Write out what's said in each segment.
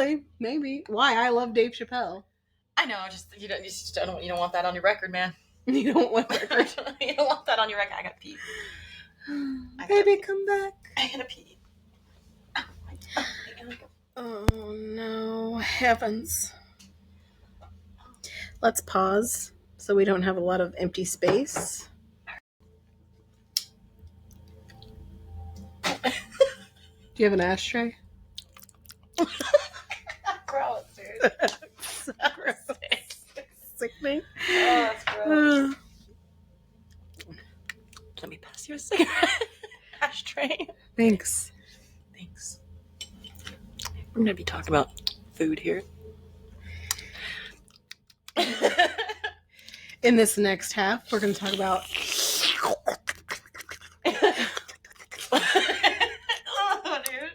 Really? Maybe. Why? I love Dave Chappelle. I know, you don't want that on your record, man. You don't want record. You don't want that on your record. I gotta pee. Baby, come back. I gotta pee. Oh no, heavens. Let's pause so we don't have a lot of empty space. Do you have an ashtray? Gross, dude. So gross. Sickening. Oh, that's gross. Let me pass you a cigarette. Ashtray. Thanks. We're going to be talking about food here. In this next half, we're going to talk about... Oh, dude.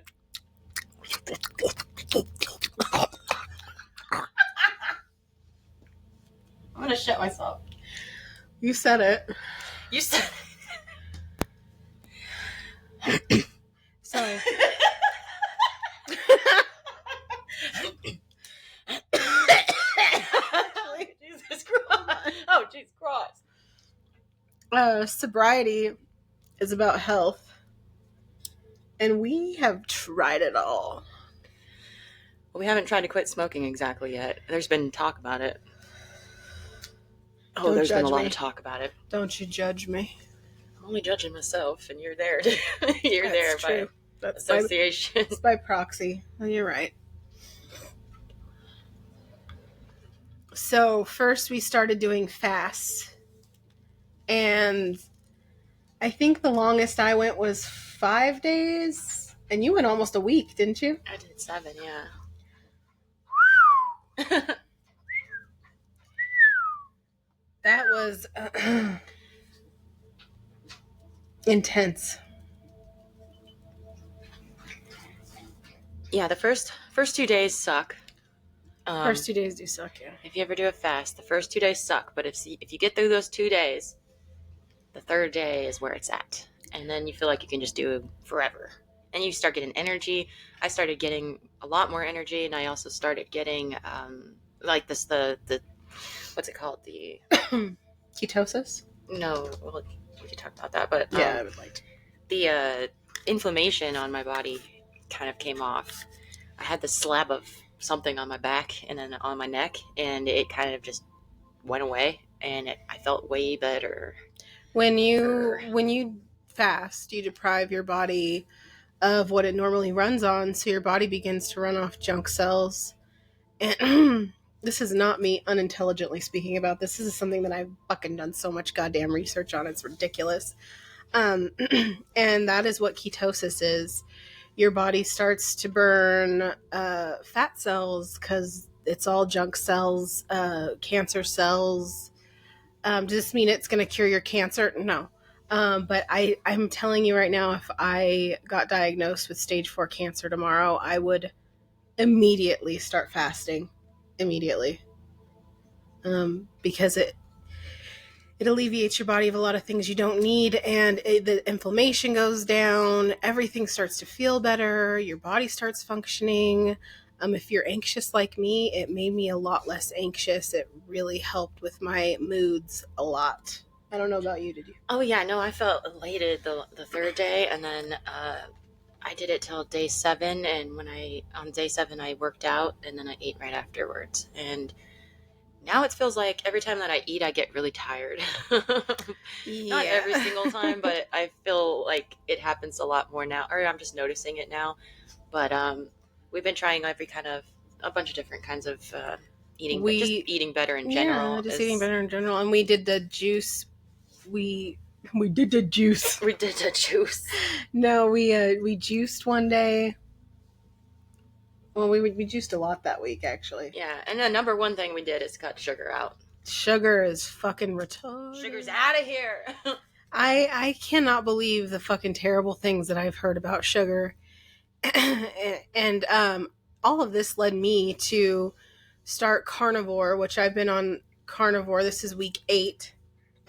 I'm going to shit myself. You said it. You said Sorry. Jesus Christ. Oh, Jesus Christ. Sobriety is about health. And we have tried it all. Well, we haven't tried to quit smoking exactly yet. There's been talk about it. Oh, there's been a lot of talk about it. Don't you judge me. I'm only judging myself, and you're there. You're That's there true. by association. It's by proxy. You're right. So first we started doing fasts. And I think the longest I went was 5 days. And you went almost a week, didn't you? I did 7, yeah. That was intense. Yeah, the first 2 days suck. First 2 days do suck, yeah. If you ever do a fast, the first 2 days suck. But if you get through those 2 days, the third day is where it's at. And then you feel like you can just do it forever. And you start getting energy. I started getting a lot more energy, and I also started getting the what's it called? The ketosis? No, well, we could talk about that, but yeah, I would like to. The inflammation on my body kind of came off. I had this slab of something on my back and then on my neck, and it kind of just went away, and I felt way better. When you fast, you deprive your body of what it normally runs on, so your body begins to run off junk cells. And this is not me unintelligently speaking about this. This is something that I've fucking done so much goddamn research on. It's ridiculous. And that is what ketosis is. Your body starts to burn fat cells because it's all junk cells, cancer cells. Does this mean it's going to cure your cancer? No. But I'm telling you right now, if I got diagnosed with stage 4 cancer tomorrow, I would immediately start fasting. Immediately. Because it alleviates your body of a lot of things you don't need, and the inflammation goes down, everything starts to feel better, your body starts functioning. If you're anxious like me, it made me a lot less anxious. It really helped with my moods a lot. I don't know about you, did you? Oh yeah, no, I felt elated the third day, and then I did it till day 7, and on day 7 I worked out, and then I ate right afterwards, and now it feels like every time that I eat, I get really tired. Yeah. Not every single time, but I feel like it happens a lot more now, or I'm just noticing it now. But we've been trying a bunch of different kinds of eating, but just eating better in general. Yeah, just eating better in general. And we did the juice. We did the juice. We did the juice. No, we juiced one day. Well, we juiced a lot that week, actually. Yeah, and the number one thing we did is cut sugar out. Sugar is fucking retarded. Sugar's out of here. I cannot believe the fucking terrible things that I've heard about sugar. And all of this led me to start carnivore, which I've been on carnivore. This is week 8.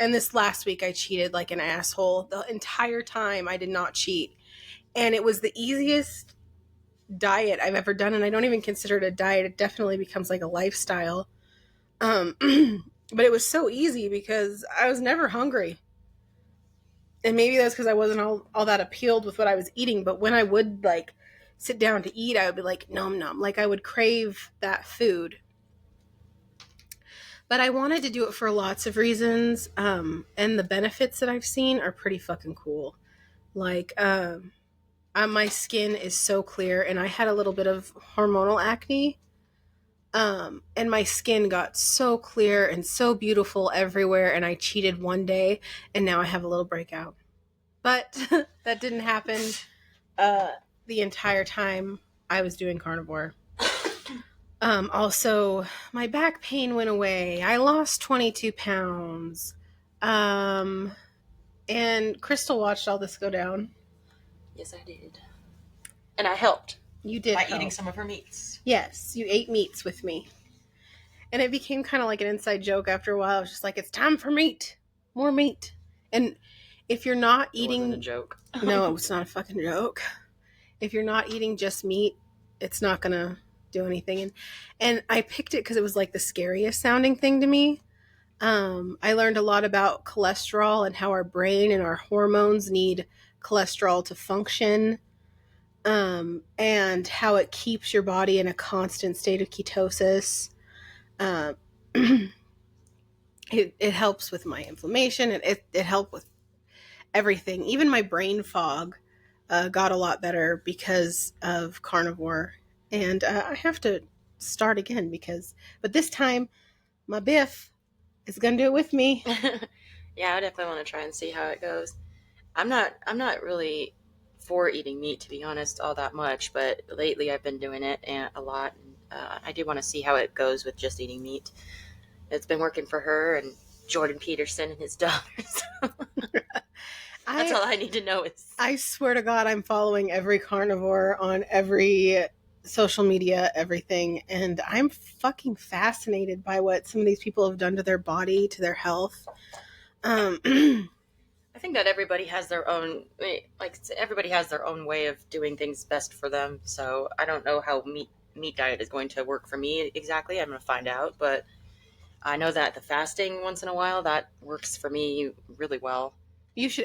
And this last week I cheated like an asshole. The entire time I did not cheat. And it was the easiest diet I've ever done, and I don't even consider it a diet. It definitely becomes like a lifestyle. But it was so easy because I was never hungry. And maybe that's because I wasn't all that appealed with what I was eating. But when I would like sit down to eat, I would be like, nom nom. Like I would crave that food. But I wanted to do it for lots of reasons. And the benefits that I've seen are pretty fucking cool. Like, my skin is so clear, and I had a little bit of hormonal acne. And my skin got so clear and so beautiful everywhere, and I cheated one day, and now I have a little breakout. But that didn't happen the entire time I was doing carnivore. Also, my back pain went away. I lost 22 pounds. And Crystal watched all this go down. Yes, I did. And I helped. You did by help. eating some of her meats. Yes, you ate meats with me. And it became kind of like an inside joke after a while. I was just like, it's time for meat. More meat. And if you're not eating... It wasn't a joke. No, it was not a fucking joke. If you're not eating just meat, it's not going to do anything. And I picked it because it was like the scariest sounding thing to me. I learned a lot about cholesterol and how our brain and our hormones need cholesterol to function. And how it keeps your body in a constant state of ketosis. It helps with my inflammation, and it helped with everything. Even my brain fog got a lot better because of carnivore. And I have to start again but this time my Biff is gonna do it with me. Yeah, I definitely want to try and see how it goes. I'm not really for eating meat, to be honest, all that much, but lately I've been doing it a lot. And, I do want to see how it goes with just eating meat. It's been working for her and Jordan Peterson and his daughters. That's all I need to know is... I swear to God, I'm following every carnivore on every social media, everything, and I'm fucking fascinated by what some of these people have done to their body, to their health. I think that everybody has their own, everybody has their own way of doing things best for them. So I don't know how meat diet is going to work for me exactly. I'm going to find out, but I know that the fasting once in a while, that works for me really well.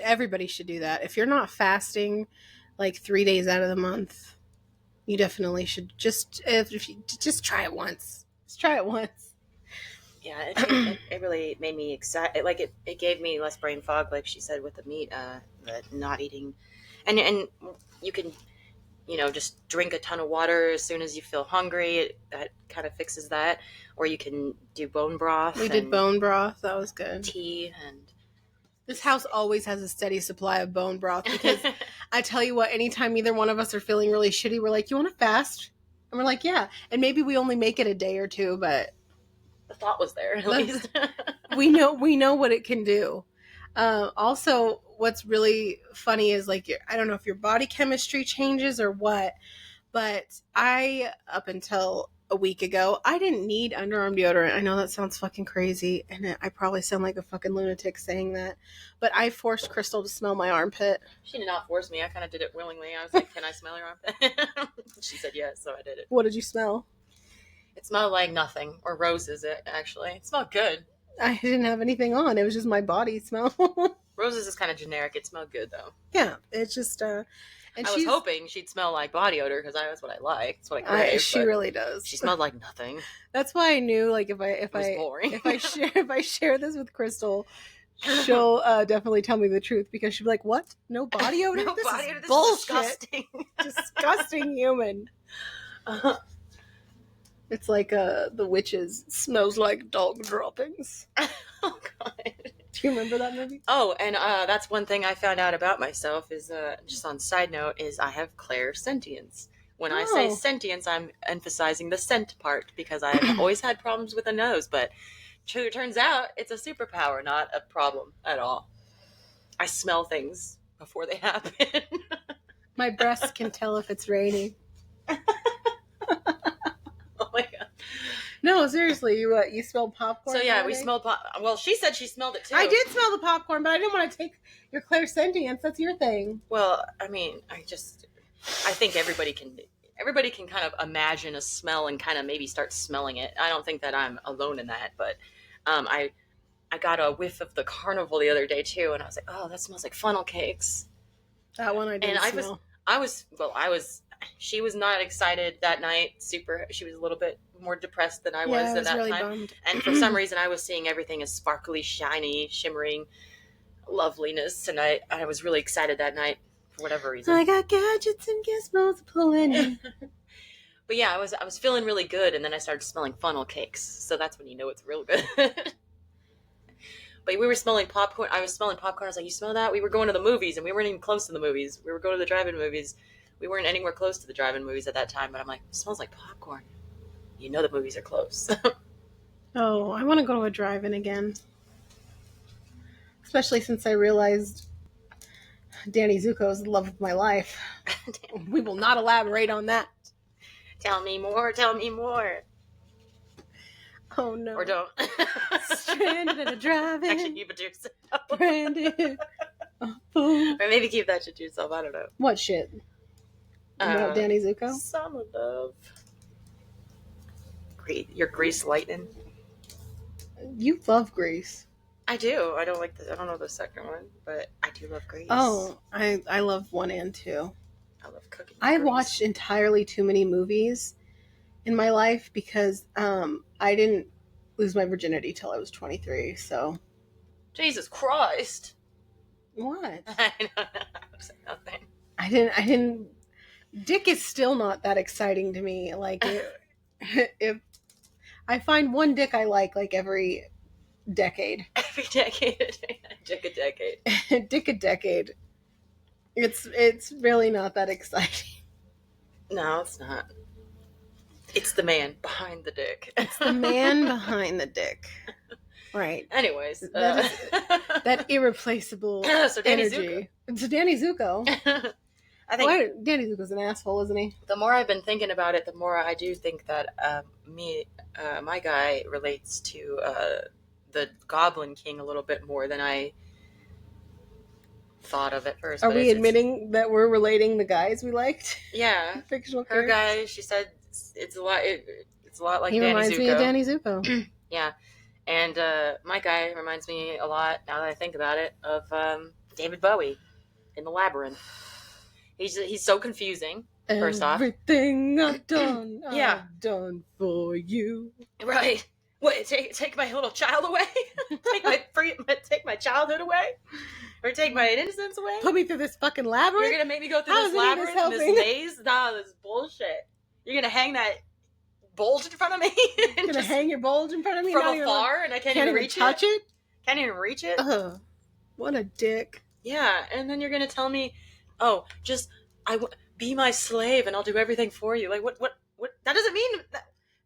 Everybody should do that. If you're not fasting like 3 days out of the month, you definitely should just try it once. Just try it once. Yeah, it really made me excited. Like it gave me less brain fog, like she said, with the meat, the not eating, and you can, just drink a ton of water as soon as you feel hungry. That kind of fixes that. Or you can do bone broth. We did bone broth. That was good. Tea and. This house always has a steady supply of bone broth because I tell you what, anytime either one of us are feeling really shitty, we're like, you want to fast? And we're like, yeah. And maybe we only make it a day or two, but the thought was there at least. we know what it can do. Also, what's really funny is like, I don't know if your body chemistry changes or what, but up until a week ago, I didn't need underarm deodorant. I know that sounds fucking crazy, and I probably sound like a fucking lunatic saying that, but I forced Crystal to smell my armpit. She did not force me. I kind of did it willingly. I was like, can I smell your armpit? She said yes, so I did it. What did you smell? It smelled like nothing, or roses, actually. It smelled good. I didn't have anything on. It was just my body smell. Roses is kind of generic. It smelled good, though. Yeah, it's just... And I was hoping she'd smell like body odor because that's what I like. That's what I crave. She really does. She smelled like nothing. That's why I knew, like, if I share this with Crystal, she'll definitely tell me the truth because she'll be like, "What? No body odor? No this body is odor. This bullshit. is disgusting. Disgusting human." It's like the witches smells like dog droppings. Oh God. Do you remember that movie? Oh, and that's one thing I found out about myself is, just on side note, is I have clairsentience. When I say sentience, I'm emphasizing the scent part because I've always had problems with the nose, but it turns out it's a superpower, not a problem at all. I smell things before they happen. My breasts can tell if it's raining. Oh my God. No, seriously, you smelled popcorn? So yeah, we smelled well, she said she smelled it too. I did smell the popcorn, but I didn't want to take your clairsentience. That's your thing. Well, I mean, I think everybody everybody can kind of imagine a smell and kind of maybe start smelling it. I don't think that I'm alone in that, but I got a whiff of the carnival the other day too, and I was like, oh, that smells like funnel cakes. That one I didn't smell. She was not excited that night. She was a little bit more depressed than I was at that really time. Bummed. And for some reason, I was seeing everything as sparkly, shiny, shimmering loveliness, and I was really excited that night for whatever reason. I got gadgets and gizmos aplenty. But yeah, I was feeling really good, and then I started smelling funnel cakes. So that's when you know it's real good. But we were smelling popcorn. I was smelling popcorn. I was like, you smell that? We were going to the movies, and we weren't even close to the movies. We were going to the drive-in movies. We weren't anywhere close to the drive-in movies at that time, but I'm like, it smells like popcorn. You know the movies are close. Oh, I want to go to a drive-in again. Especially since I realized Danny Zuko is the love of my life. We will not elaborate on that. Tell me more, tell me more. Oh, no. Or don't. Stranded at a drive-in. Actually, keep it to yourself. Branded. Or maybe keep that shit to yourself. I don't know. What shit? About Danny Zuko? Summer love. Great. Your Grease Lightning. You love Grease. I do. I don't know the second one, but I do love Grease. Oh, I love 1 and 2. I love cooking. I watched entirely too many movies in my life because I didn't lose my virginity till I was 23. So, Jesus Christ! What? I don't know. Nothing. I didn't. Dick is still not that exciting to me. Like, if I find one dick I like every decade. Every decade, dick a decade. Dick a decade. It's really not that exciting. No, it's not. It's the man behind the dick. It's the man behind the dick. Right. Anyways. That irreplaceable so Danny energy. Zuko. It's Danny Zuko. I think Danny Zuko's an asshole, isn't he? The more I've been thinking about it, the more I do think that my guy relates to the Goblin King a little bit more than I thought of at first. Are we admitting that we're relating the guys we liked? Yeah. Fictional Her characters? guy, she said it's a lot like he Danny reminds Zuko. me of Danny Zuko. Yeah. And my guy reminds me a lot, now that I think about it, of David Bowie in The Labyrinth. He's so confusing, first off. Everything I've done, Yeah. I've done for you. Right. What, take my little child away? take my childhood away? Or take my innocence away? Put me through this fucking labyrinth? You're gonna make me go through How this is any of this labyrinth, helping? this maze? Nah, this is bullshit. You're gonna hang that bulge in front of me? You're gonna hang your bulge in front of me? from afar, and I can't even reach touch it? Can't even reach it? Ugh. What a dick. Yeah, and then you're gonna tell me, oh, just be my slave and I'll do everything for you. Like, what? That doesn't mean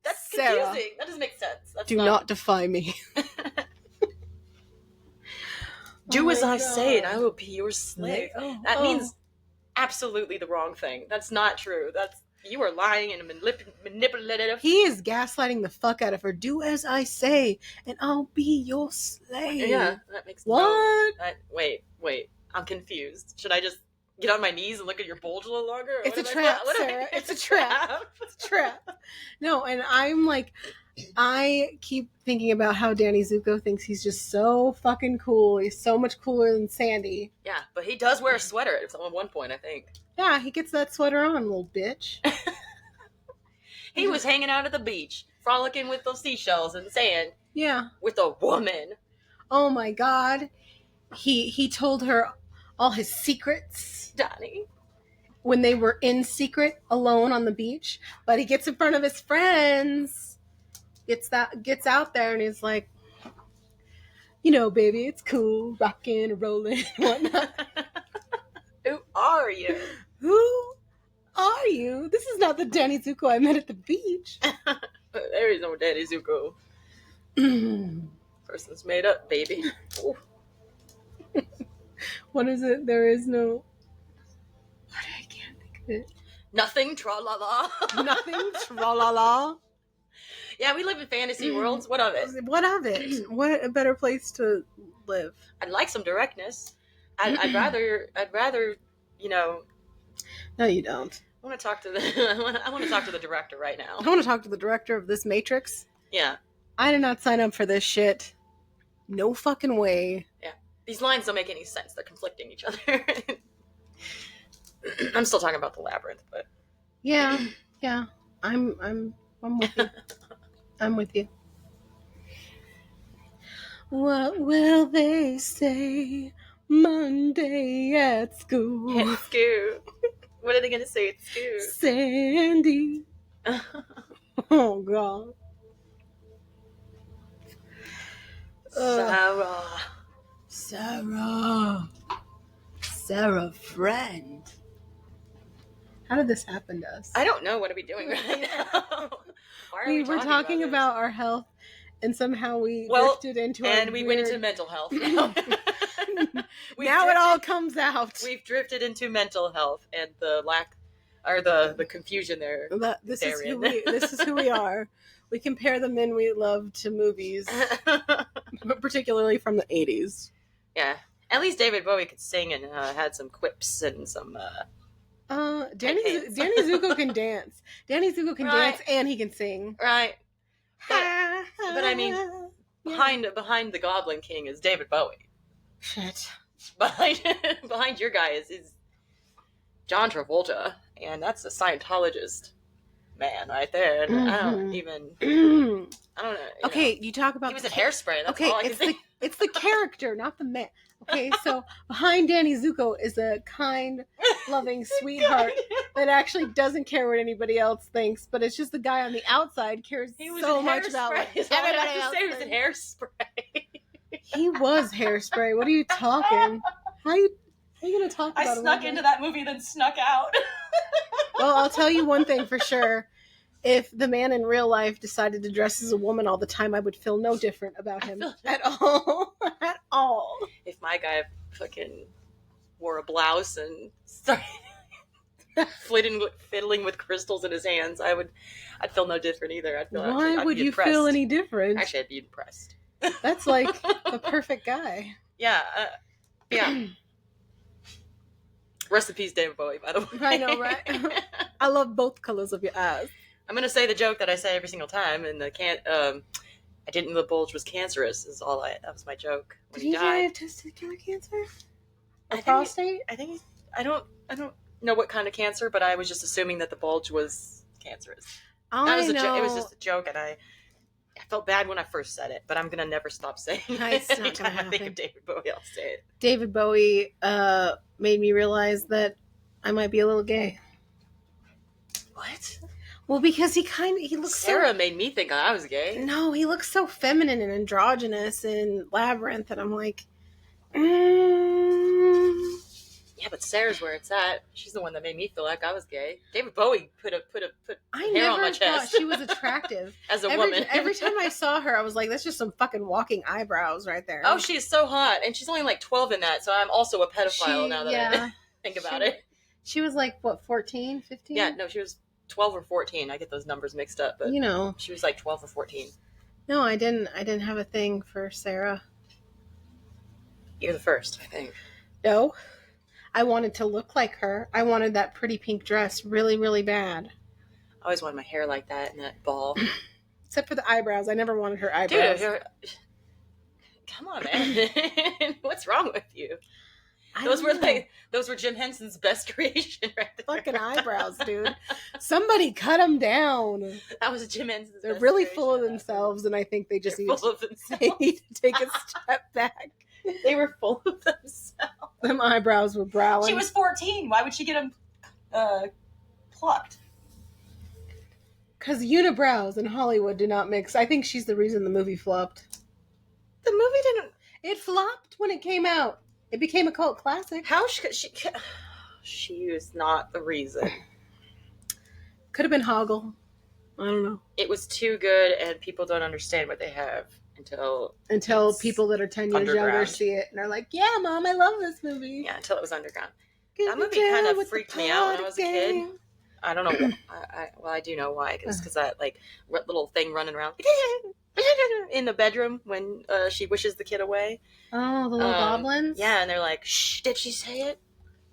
that's Sarah, confusing. That doesn't make sense. That's do not defy me. Do Oh as my I say, and God. I will be your slave. That means absolutely the wrong thing. That's not true. You are lying and manipulative. He is gaslighting the fuck out of her. Do as I say, and I'll be your slave. Yeah, that makes What? Wait. I'm confused. Should I just get on my knees and look at your bulge a little longer? It's a trap, Sarah. It's a trap. It's a trap. No, and I'm like, I keep thinking about how Danny Zuko thinks he's just so fucking cool. He's so much cooler than Sandy. Yeah, but he does wear a sweater at one point, I think. Yeah, he gets that sweater on, little bitch. He was hanging out at the beach, frolicking with those seashells and sand. Yeah. With a woman. Oh my God. He told her all his secrets. Donnie. When they were in secret, alone on the beach. But he gets in front of his friends. Gets out there and he's like, you know, baby, it's cool, rocking and rolling and whatnot. Who are you? Who are you? This is not the Danny Zuko I met at the beach. There is no Danny Zuko. Person's made up, baby. What is it? There is no... I can't think of it. Nothing, tra-la-la. Nothing, tra-la-la. Yeah, we live in fantasy worlds. What of it? What of it? What a better place to live. I'd like some directness. I'd rather, you know... No, you don't. want to talk to the I want to talk to the director right now. I want to talk to the director of this Matrix. Yeah. I did not sign up for this shit. No fucking way. Yeah. These lines don't make any sense. They're conflicting each other. I'm still talking about the Labyrinth, but yeah. I'm with you. I'm with you. What will they say Monday at school? At school. What are they going to say at school? Sandy. Oh, God. Sarah, friend. How did this happen to us? I don't know. What are we doing right now? Why are we were talking about our health, and somehow we drifted into and we went into mental health. Now, now it all comes out. We've drifted into mental health and the lack, or the confusion there. This is who we are. We compare the men we love to movies, but particularly from the 80s. Yeah, at least David Bowie could sing and had some quips and some. Danny Zuko can dance. Danny Zuko can dance and he can sing. Right. But I mean, behind the Goblin King is David Bowie. Shit. Behind your guy is John Travolta, and that's a Scientologist man right there. And I don't know. Okay, you talk about he was in Hairspray. That's all I can think. It's the character, not the man. Okay, so behind Danny Zuko is a kind, loving sweetheart that actually doesn't care what anybody else thinks, but it's just the guy on the outside cares so much about what everybody else thinks. He was in Hairspray. He was Hairspray. What are you talking? How are you going to talk about it? I snuck into that movie, then snuck out. Well, I'll tell you one thing for sure. If the man in real life decided to dress as a woman all the time, I would feel no different about him at all. At all. If my guy fucking wore a blouse and started fiddling with crystals in his hands, I'd feel no different either. Why would you feel any different? Actually, I'd be impressed. That's like the perfect guy. Yeah. Yeah. Rest in peace, David Bowie, by the way. I know, right? I love both colors of your eyes. I'm going to say the joke that I say every single time, and I didn't know the bulge was cancerous, that was my joke. Did he die of testicular cancer? Or prostate? I don't know what kind of cancer, but I was just assuming that the bulge was cancerous. It was just a joke, and I felt bad when I first said it, but I'm going to never stop saying it. Anytime I think of David Bowie, I'll say it. David Bowie made me realize that I might be a little gay. What? Well, because he looks Sarah made me think I was gay. No, he looks so feminine and androgynous in Labyrinth, and I'm like, Yeah, but Sarah's where it's at. She's the one that made me feel like I was gay. David Bowie put hair on my chest. I never thought she was attractive. As a woman. Every time I saw her, I was like, that's just some fucking walking eyebrows right there. Oh, she's so hot. And she's only like 12 in that, so I'm also a pedophile now that I think about it. She was like, what, 14, 15? Yeah, no, she was 12 or 14. I get those numbers mixed up, but she was like 12 or 14. No, I didn't have a thing for Sarah. You're the first, I think. No. I wanted to look like her. I wanted that pretty pink dress really, really bad. I always wanted my hair like that and that ball. Except for the eyebrows. I never wanted her eyebrows. Dude, come on, man. What's wrong with you? Those were Jim Henson's best creation right there. Fucking eyebrows, dude. Somebody cut them down. That was Jim Henson's They're really full of themselves, and I think they just need to take a step back. They were full of themselves. Them eyebrows were browning. She was 14. Why would she get them plucked? Because unibrows in Hollywood do not mix. I think she's the reason the movie flopped. The movie didn't... It flopped when it came out. It became a cult classic. How she was not the reason. Could have been Hoggle. I don't know. It was too good, and people don't understand what they have until people that are 10 years younger see it and are like, yeah, Mom, I love this movie. Yeah, until it was underground. That movie kind of freaked me out when I was a kid. I don't know. I do know why. Because that little thing running around in the bedroom when she wishes the kid away. Oh, the little goblins? Yeah, and they're like, shh, did she say it?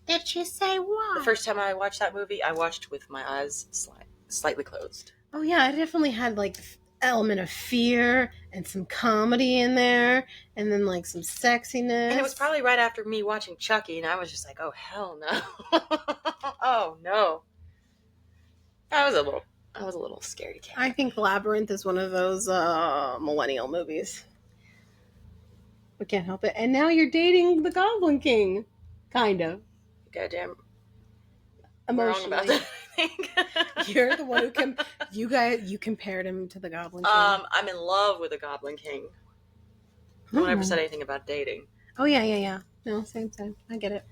Did she say what? The first time I watched that movie, I watched with my eyes slightly closed. Oh yeah, it definitely had like the element of fear and some comedy in there, and then like some sexiness. And it was probably right after me watching Chucky, and I was just like, oh, hell no. Oh, no. I was a little scaredy cat. I think Labyrinth is one of those millennial movies. We can't help it. And now you're dating the Goblin King. Kind of. Goddamn. Emotionally. Wrong about that, I think. You're the one who you compared him to the Goblin King. I'm in love with the Goblin King. No one ever said anything about dating. Oh yeah. No, same. I get it.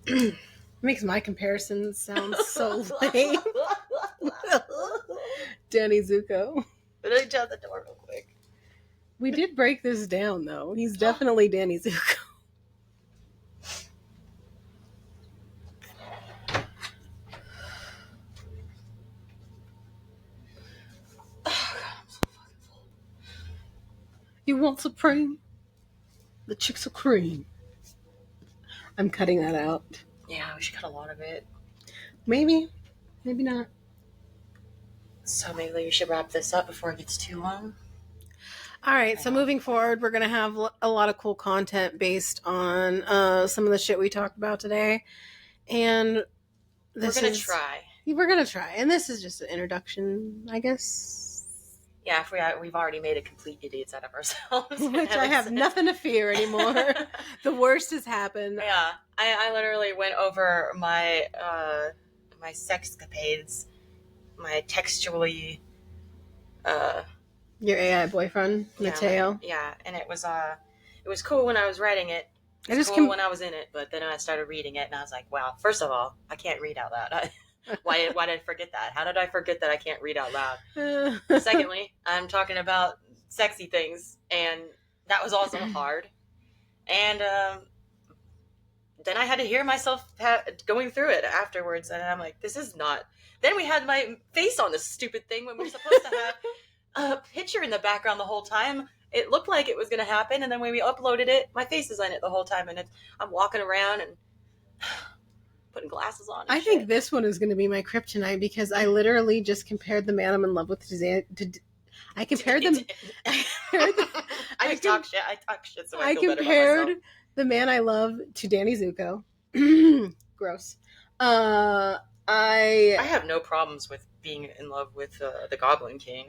It makes my comparisons sound so lame. Danny Zuko. But let me shut the door real quick. We did break this down though. He's definitely Danny Zuko. You want supreme? The chicks are cream. I'm cutting that out. Yeah, we should cut a lot of it. Maybe not. So maybe we should wrap this up before it gets too long. All right, so moving forward, we're going to have a lot of cool content based on some of the shit we talked about today. And we're going to try. We're going to try. And this is just an introduction, I guess. Yeah, if we've already made a complete idiots out of ourselves. Which I have nothing to fear anymore. The worst has happened. Yeah, I literally went over my my sexcapades, my textually... Your AI boyfriend, Mateo. Yeah, and it was cool when I was writing it. It was cool when I was in it, but then I started reading it, and I was like, wow, first of all, I can't read out loud. Why did I forget that? How did I forget that I can't read out loud? Secondly, I'm talking about sexy things, and that was also hard. And then I had to hear myself going through it afterwards, and I'm like, this is not... Then we had my face on this stupid thing when we were supposed to have a picture in the background the whole time. It looked like it was going to happen, and then when we uploaded it, my face is on it the whole time, and I'm walking around and putting glasses on. I think this one is going to be my kryptonite because I literally just compared the man I'm in love with to I compared them. I talk shit, so I feel better about myself. I compared the man I love to Danny Zuko. Gross. I have no problems with being in love with the Goblin King.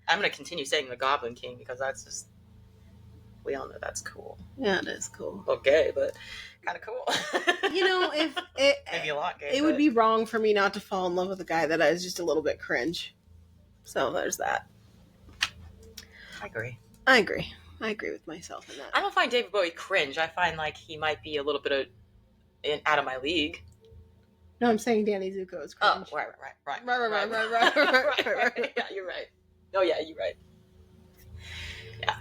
I'm going to continue saying the Goblin King because that's just... We all know that's cool. Yeah, it is cool. Okay, but kind of cool. You know, if it... Maybe a lot gay. It would be wrong for me not to fall in love with a guy that is just a little bit cringe. So there's that. I agree. I agree with myself in that. I don't find David Bowie cringe. I find like he might be a little bit out of my league. No, I'm saying Danny Zuko is cringe. Oh, right. Right. Yeah, you're right. Oh, yeah, you're right. Yeah.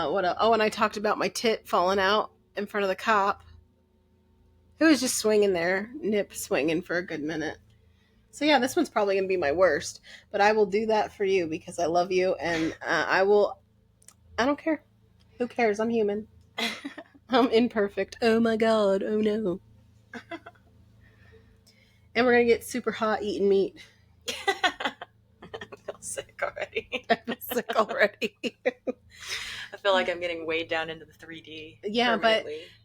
What else? Oh, and I talked about my tit falling out in front of the cop. It was just swinging there, nip swinging for a good minute. So yeah, this one's probably going to be my worst, but I will do that for you because I love you, and I don't care. Who cares? I'm human. I'm imperfect. Oh my God. Oh no. And we're going to get super hot eating meat. I feel sick already. I feel like I'm getting weighed down into the 3D. Yeah,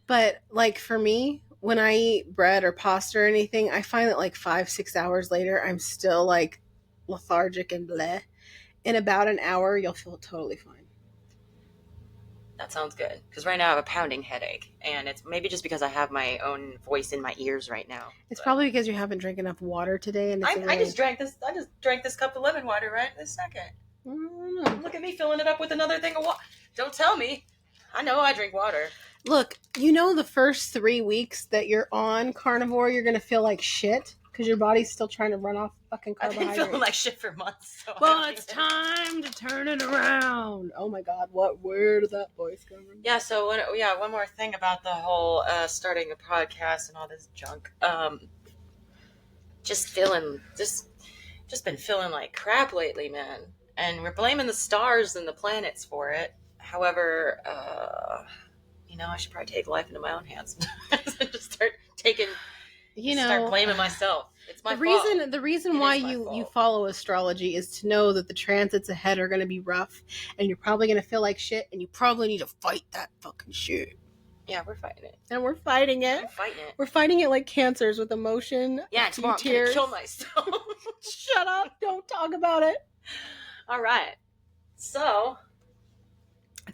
but like for me, when I eat bread or pasta or anything, I find that like 5-6 hours later, I'm still like lethargic and bleh. In about an hour, you'll feel totally fine. That sounds good. Because right now I have a pounding headache, and it's maybe just because I have my own voice in my ears right now. It's probably because you haven't drank enough water today. And I just drank this cup of lemon water right this second. Look at me filling it up with another thing of water. Don't tell me. I know I drink water. Look, you know the first 3 weeks that you're on carnivore, you're going to feel like shit because your body's still trying to run off fucking carbohydrates. I've been feeling like shit for months. So well, it's time to turn it around. Oh my God, where did that voice come from? Yeah, so one more thing about the whole starting a podcast and all this junk. Just been feeling like crap lately, man. And we're blaming the stars and the planets for it. However, I should probably take life into my own hands and just start You start know, blaming myself. It's my the fault. reason It why is my you fault. follow astrology is to know that the transits ahead are going to be rough, and you're probably going to feel like shit, and you probably need to fight that fucking shit. Yeah, we're fighting it. And we're fighting it. I'm fighting it. We're fighting it like cancers with emotion. Yeah, a few tomorrow I'm tears. gonna kill myself. Shut up! Don't talk about it. All right. So,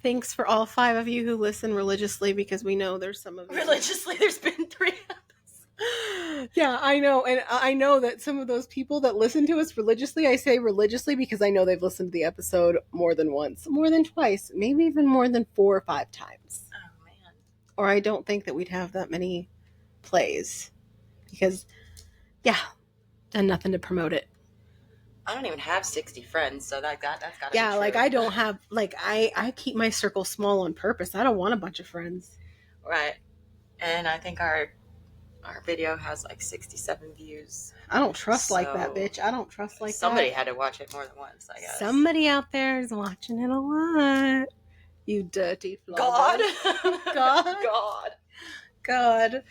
thanks for all 5 of you who listen religiously, because we know there's some of you. Religiously, there's been 3 Yeah, I know. And I know that some of those people that listen to us religiously, I say religiously because I know they've listened to the episode more than once, more than twice, maybe even more than 4 or 5 times. Oh, man. Or I don't think that we'd have that many plays because, yeah, done nothing to promote it. I don't even have 60 friends, so that's gotta be Yeah, true. like I don't have, like I keep my circle small on purpose. I don't want a bunch of friends. Right. And I think our video has like 67 views. I don't trust like that, So, bitch. I don't trust like somebody that. had to watch it more than once, I guess. Somebody out there is watching it a lot. You dirty God. flogger. God. God. God.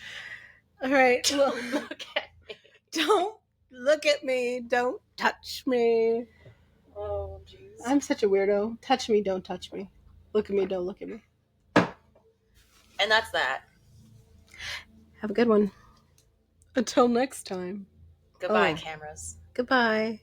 All right. Well, Look at me. don't look at me. Don't touch me. Oh, jeez. I'm such a weirdo. Touch me, don't touch me. Look at me, don't look at me. And that's that. Have a good one. Until next time. Goodbye, Oh. cameras. Goodbye.